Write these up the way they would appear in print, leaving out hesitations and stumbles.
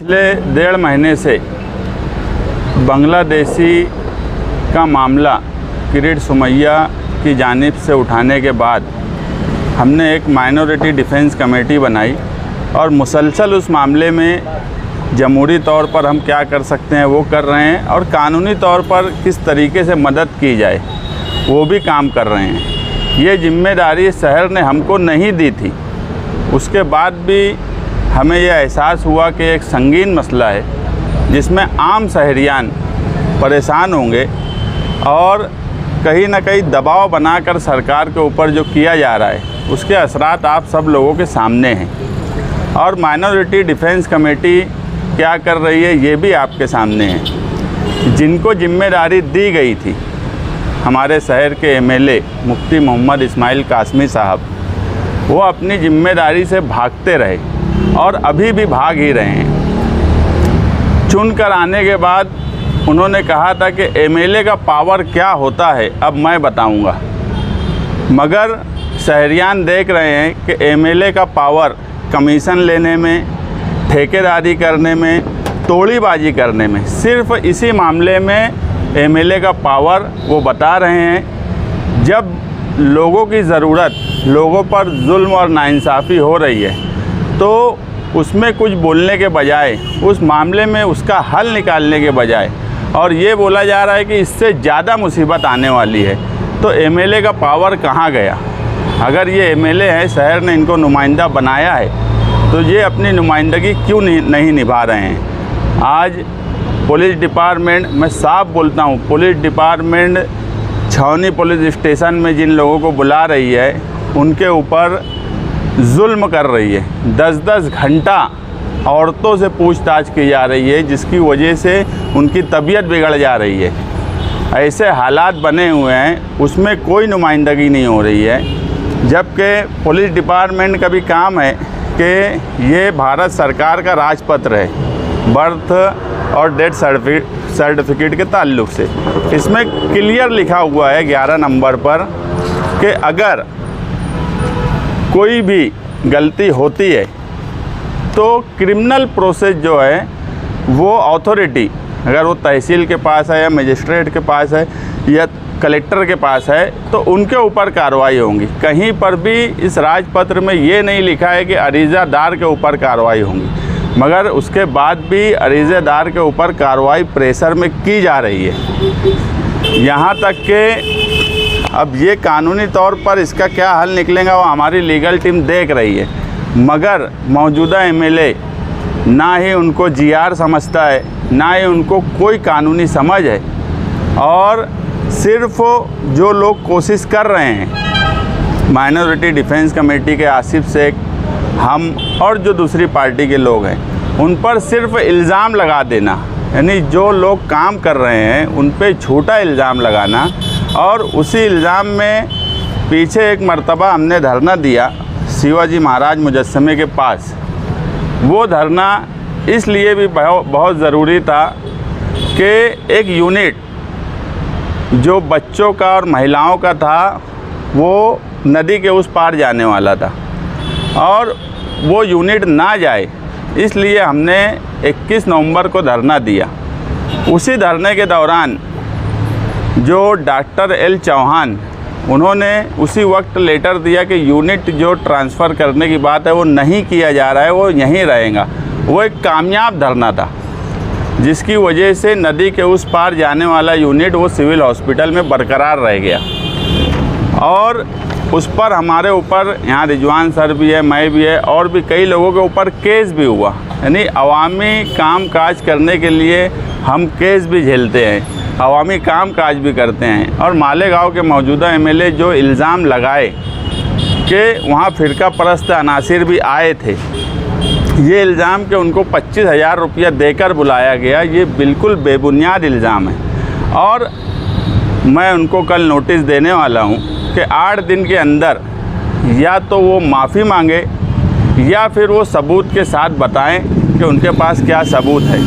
पिछले 1.5 महीने से बांग्लादेशी का मामला किरीट सुमैया की जानिब से उठाने के बाद हमने एक माइनॉरिटी डिफेंस कमेटी बनाई और मुसलसल उस मामले में जमहूरी तौर पर हम क्या कर सकते हैं वो कर रहे हैं और कानूनी तौर पर किस तरीके से मदद की जाए वो भी काम कर रहे हैं। ये जिम्मेदारी शहर ने हमको नहीं दी थी, उसके बाद भी हमें यह एहसास हुआ कि एक संगीन मसला है जिसमें आम शहरियान परेशान होंगे और कहीं ना कहीं दबाव बनाकर सरकार के ऊपर जो किया जा रहा है उसके असरात आप सब लोगों के सामने हैं और माइनॉरिटी डिफेंस कमेटी क्या कर रही है ये भी आपके सामने है। जिनको जिम्मेदारी दी गई थी हमारे शहर के एमएलए मुफ्ती मोहम्मद इस्माइल कासमी साहब, वो अपनी जिम्मेदारी से भागते रहे और अभी भी भाग ही रहे हैं। चुनकर आने के बाद उन्होंने कहा था कि एमएलए का पावर क्या होता है अब मैं बताऊंगा, मगर शहरियान देख रहे हैं कि एमएलए का पावर कमीशन लेने में, ठेकेदारी करने में, तोड़ीबाजी करने में, सिर्फ इसी मामले में एमएलए का पावर वो बता रहे हैं। जब लोगों की ज़रूरत, लोगों पर जुल्म और नाइंसाफ़ी हो रही है तो उसमें कुछ बोलने के बजाय, उस मामले में उसका हल निकालने के बजाय और ये बोला जा रहा है कि इससे ज़्यादा मुसीबत आने वाली है, तो एमएलए का पावर कहाँ गया? अगर ये एमएलए है, शहर ने इनको नुमाइंदा बनाया है, तो ये अपनी नुमाइंदगी क्यों नहीं निभा रहे हैं? आज पुलिस डिपार्टमेंट, मैं साफ बोलता हूँ, पुलिस डिपार्टमेंट छावनी पुलिस स्टेशन में जिन लोगों को बुला रही है उनके ऊपर जुल्म कर रही है। 10-10 घंटा औरतों से पूछताछ की जा रही है जिसकी वजह से उनकी तबीयत बिगड़ जा रही है। ऐसे हालात बने हुए हैं, उसमें कोई नुमाइंदगी नहीं हो रही है। जबकि पुलिस डिपार्टमेंट का भी काम है कि ये भारत सरकार का राजपत्र है बर्थ और डेथ सर्टिफिकेट के ताल्लुक़ से। इसमें क्लियर लिखा हुआ है 11 नंबर पर कि अगर कोई भी गलती होती है तो क्रिमिनल प्रोसेस जो है वो अथॉरिटी, अगर वो तहसील के पास है या मजिस्ट्रेट के पास है या कलेक्टर के पास है, तो उनके ऊपर कार्रवाई होंगी। कहीं पर भी इस राजपत्र में ये नहीं लिखा है कि अरीज़ादार के ऊपर कार्रवाई होंगी, मगर उसके बाद भी अरीज़ेदार के ऊपर कार्रवाई प्रेशर में की जा रही है। यहाँ तक कि अब ये कानूनी तौर पर इसका क्या हल निकलेगा वो हमारी लीगल टीम देख रही है, मगर मौजूदा एमएलए ना ही उनको जीआर समझता है, ना ही उनको कोई कानूनी समझ है और सिर्फ जो लोग कोशिश कर रहे हैं, माइनॉरिटी डिफेंस कमेटी के आसिफ शेख, हम और जो दूसरी पार्टी के लोग हैं, उन पर सिर्फ इल्ज़ाम लगा देना, यानी जो लोग काम कर रहे हैं उन पे झूठा इल्ज़ाम लगाना। और उसी इल्ज़ाम में पीछे एक मर्तबा हमने धरना दिया शिवाजी महाराज मुजस्समे के पास। वो धरना इसलिए भी बहुत ज़रूरी था कि एक यूनिट जो बच्चों का और महिलाओं का था वो नदी के उस पार जाने वाला था और वो यूनिट ना जाए, इसलिए हमने 21 नवंबर को धरना दिया। उसी धरने के दौरान जो डॉक्टर एल चौहान, उन्होंने उसी वक्त लेटर दिया कि यूनिट जो ट्रांसफ़र करने की बात है वो नहीं किया जा रहा है, वो यहीं रहेगा। वो एक कामयाब धरना था जिसकी वजह से नदी के उस पार जाने वाला यूनिट वो सिविल हॉस्पिटल में बरकरार रह गया और उस पर हमारे ऊपर, यहाँ रिजवान सर भी है, मैं भी है और भी कई लोगों के ऊपर केस भी हुआ। यानी अवामी काम काज करने के लिए हम केस भी झेलते हैं, अवामी काम काज भी करते हैं। और मालेगांव के मौजूदा एमएलए जो इल्ज़ाम लगाए कि वहाँ फ़िरका परस्त अनासिर भी आए थे, ये इल्ज़ाम कि उनको 25,000 रुपया देकर बुलाया गया, ये बिल्कुल बेबुनियाद इल्ज़ाम है। और मैं उनको कल नोटिस देने वाला हूँ कि 8 दिन के अंदर या तो वो माफ़ी मांगे या फिर वो सबूत के साथ बताएं कि उनके पास क्या सबूत है।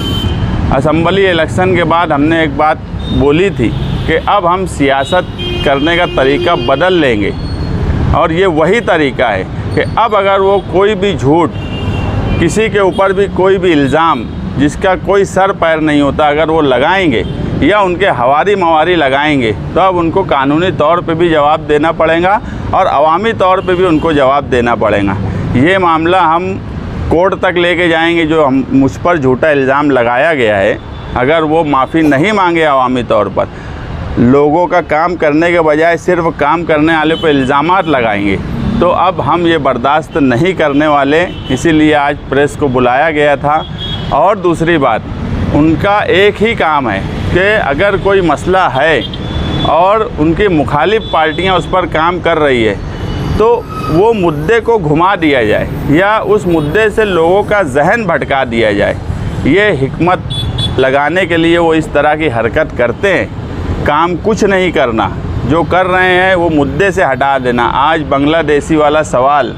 असम्बली इलेक्शन के बाद हमने एक बात बोली थी कि अब हम सियासत करने का तरीका बदल लेंगे और ये वही तरीका है कि अब अगर वो कोई भी झूठ, किसी के ऊपर भी कोई भी इल्ज़ाम जिसका कोई सर पैर नहीं होता, अगर वो लगाएंगे या उनके हवारी मवारी लगाएंगे तो अब उनको कानूनी तौर पे भी जवाब देना पड़ेगा और अवामी तौर पे भी उनको जवाब देना पड़ेगा। ये मामला हम कोर्ट तक लेके जाएंगे। जो हम मुझ पर झूठा इल्ज़ाम लगाया गया है, अगर वो माफ़ी नहीं मांगे अवामी तौर पर, लोगों का काम करने के बजाय सिर्फ काम करने वाले पर इल्ज़ामात लगाएंगे, तो अब हम ये बर्दाश्त नहीं करने वाले। इसीलिए आज प्रेस को बुलाया गया था। और दूसरी बात, उनका एक ही काम है कि अगर कोई मसला है और उनकी मुखालिफ पार्टियां उस पर काम कर रही है तो वो मुद्दे को घुमा दिया जाए या उस मुद्दे से लोगों का जहन भटका दिया जाए। ये हिकमत लगाने के लिए वो इस तरह की हरकत करते हैं। काम कुछ नहीं करना, जो कर रहे हैं वो मुद्दे से हटा देना। आज बांग्लादेशी वाला सवाल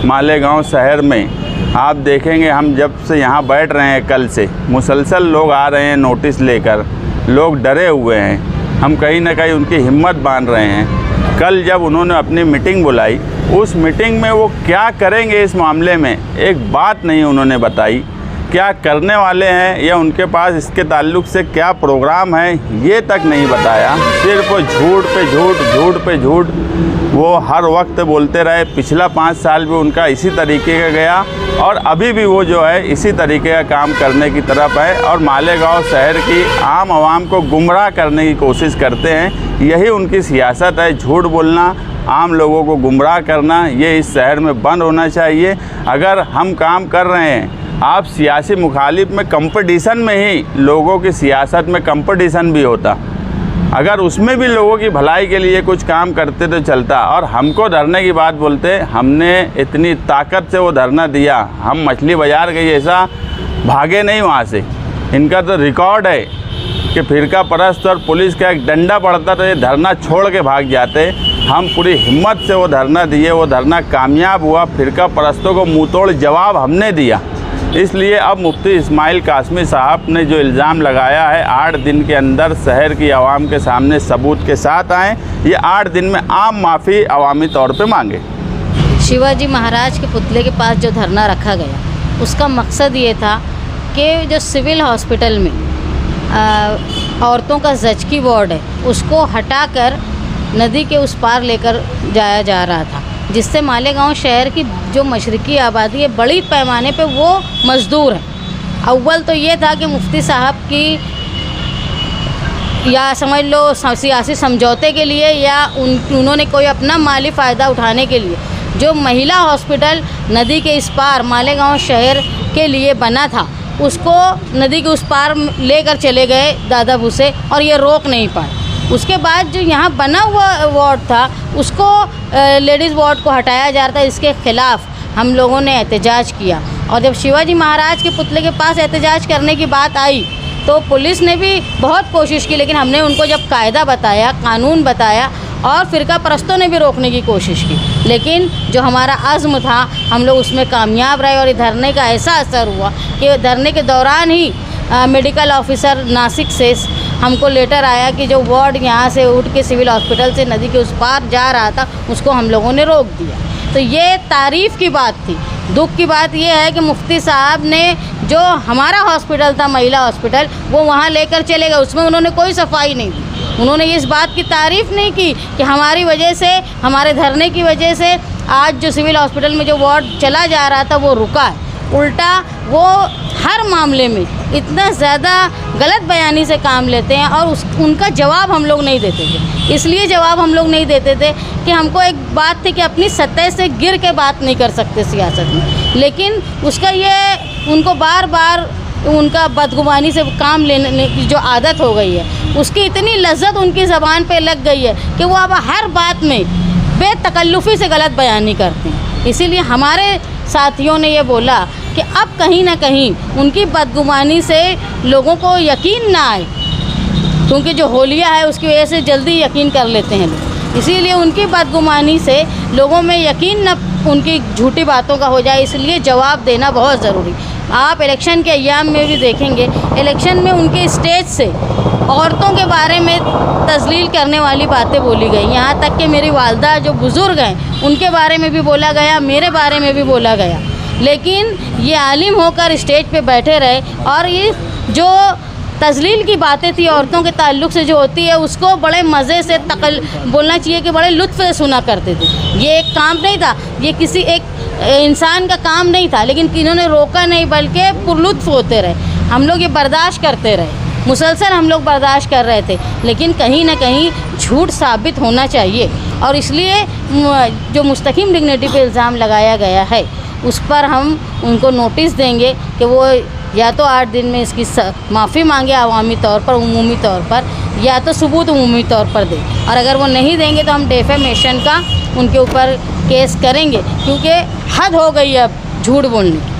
मालेगांव शहर में आप देखेंगे, हम जब से यहाँ बैठ रहे हैं कल से मुसलसल लोग आ रहे हैं नोटिस लेकर, लोग डरे हुए हैं। हम कहीं ना कहीं उनकी हिम्मत बांध रहे हैं। कल जब उन्होंने अपनी मीटिंग बुलाई, उस मीटिंग में वो क्या करेंगे इस मामले में एक बात नहीं उन्होंने बताई। क्या करने वाले हैं या उनके पास इसके ताल्लुक़ से क्या प्रोग्राम है ये तक नहीं बताया। सिर्फ झूठ पे झूठ, झूठ पे झूठ वो हर वक्त बोलते रहे। पिछला 5 साल भी उनका इसी तरीके का गया और अभी भी वो जो है इसी तरीके का काम करने की तरफ है और मालेगांव शहर की आम आवाम को गुमराह करने की कोशिश करते हैं। यही उनकी सियासत है, झूठ बोलना, आम लोगों को गुमराह करना। ये इस शहर में बंद होना चाहिए। अगर हम काम कर रहे हैं, आप सियासी मुखालिफ में कंपटीशन में ही लोगों की सियासत में कंपटीशन भी होता, अगर उसमें भी लोगों की भलाई के लिए कुछ काम करते तो चलता। और हमको धरने की बात बोलते, हमने इतनी ताकत से वो धरना दिया, हम मछली बाज़ार गए ऐसा भागे नहीं वहाँ से। इनका तो रिकॉर्ड है कि फिरका परस्त और पुलिस का एक डंडा पड़ता तो ये धरना छोड़ के भाग जाते। हम पूरी हिम्मत से वो धरना दिए, वो धरना कामयाब हुआ। फिरका परस्तों को मुँह तोड़ जवाब हमने दिया। इसलिए अब मुफ्ती इस्माइल कासमी साहब ने जो इल्ज़ाम लगाया है, 8 दिन के अंदर शहर की आवाम के सामने सबूत के साथ आएँ। ये 8 दिन में आम माफ़ी अवामी तौर पे मांगे। शिवाजी महाराज के पुतले के पास जो धरना रखा गया, उसका मकसद ये था कि जो सिविल हॉस्पिटल में औरतों का ज़चकी वार्ड है, उसको हटाकर नदी के उस पार लेकर जाया जा रहा था, जिससे मालेगांव शहर की जो मशरकी आबादी है बड़ी पैमाने पे वो मज़दूर है। अव्वल तो ये था कि मुफ्ती साहब की या समझ लो सियासी समझौते के लिए या उन्होंने कोई अपना माली फ़ायदा उठाने के लिए जो महिला हॉस्पिटल नदी के इस पार मालेगांव शहर के लिए बना था, उसको नदी के उस पार लेकर चले गए दादा भूसे और ये रोक नहीं पाए। उसके बाद जो यहाँ बना हुआ वार्ड था उसको लेडीज़ वार्ड को हटाया जा रहा था। इसके ख़िलाफ़ हम लोगों ने एहतजाज किया और जब शिवाजी महाराज के पुतले के पास एहतजाज करने की बात आई तो पुलिस ने भी बहुत कोशिश की, लेकिन हमने उनको जब कायदा बताया, कानून बताया और फ़िरका परस्तों ने भी रोकने की कोशिश की, लेकिन जो हमारा अज़्म था हम लोग उसमें कामयाब रहे। और धरने का ऐसा असर हुआ कि धरने के दौरान ही मेडिकल ऑफिसर नासिक से हमको लेटर आया कि जो वार्ड यहाँ से उठ के सिविल हॉस्पिटल से नदी के उस पार जा रहा था उसको हम लोगों ने रोक दिया। तो ये तारीफ़ की बात थी। दुख की बात ये है कि मुफ्ती साहब ने जो हमारा हॉस्पिटल था महिला हॉस्पिटल वो वहाँ लेकर चले गए, उसमें उन्होंने कोई सफाई नहीं दी। उन्होंने इस बात की तारीफ़ नहीं की कि हमारी वजह से, हमारे धरने की वजह से आज जो सिविल हॉस्पिटल में जो वार्ड चला जा रहा था वो रुका है। उल्टा वो हर मामले में इतना ज़्यादा गलत बयानी से काम लेते हैं और उनका जवाब हम लोग नहीं देते थे। इसलिए जवाब हम लोग नहीं देते थे कि हमको एक बात थी कि अपनी सतह से गिर के बात नहीं कर सकते सियासत में, लेकिन उसका ये उनको बार बार उनका बदगुमानी से काम लेने की जो आदत हो गई है, उसकी इतनी लज्जत उनकी ज़बान पे लग गई है कि वो अब हर बात में बेतकल्लुफ़ी से गलत बयानी करते हैं। इसीलिए हमारे साथियों ने ये बोला कि अब कहीं ना कहीं उनकी बदगुमानी से लोगों को यकीन ना आए, क्योंकि जो होलिया है उसकी वजह से जल्दी यकीन कर लेते हैं लोग। इसीलिए उनकी बदगुमानी से लोगों में यकीन न उनकी झूठी बातों का हो जाए, इसलिए जवाब देना बहुत ज़रूरी। आप इलेक्शन के अय्याम में भी देखेंगे, इलेक्शन में उनके स्टेज से औरतों के बारे में तज़लील करने वाली बातें बोली गई। यहाँ तक कि मेरी वालदा जो बुज़ुर्ग हैं उनके बारे में भी बोला गया, मेरे बारे में भी बोला गया। लेकिन ये आलिम होकर स्टेज पे बैठे रहे और ये जो तजलील की बातें थी औरतों के ताल्लुक़ से जो होती है उसको बड़े मज़े से बोलना चाहिए कि बड़े लुत्फ़ से सुना करते थे। ये एक काम नहीं था, ये किसी एक इंसान का काम नहीं था, लेकिन इन्होंने रोका नहीं बल्कि पुरलुत्फ़ होते रहे। हम लोग ये बर्दाश्त करते रहे, मुसलसल हम लोग बर्दाश्त कर रहे थे, लेकिन कहीं ना कहीं झूठ साबित होना चाहिए और इसलिए जो मुस्तकीम डिग्निटी पे इल्ज़ाम लगाया गया है उस पर हम उनको नोटिस देंगे कि वो या तो 8 दिन में इसकी माफ़ी मांगे अवामी तौर पर, उमूमी तौर पर, या तो सबूत उमूमी तौर पर दें। और अगर वो नहीं देंगे तो हम डेफेमेशन का उनके ऊपर केस करेंगे, क्योंकि हद हो गई है अब झूठ बोलने की।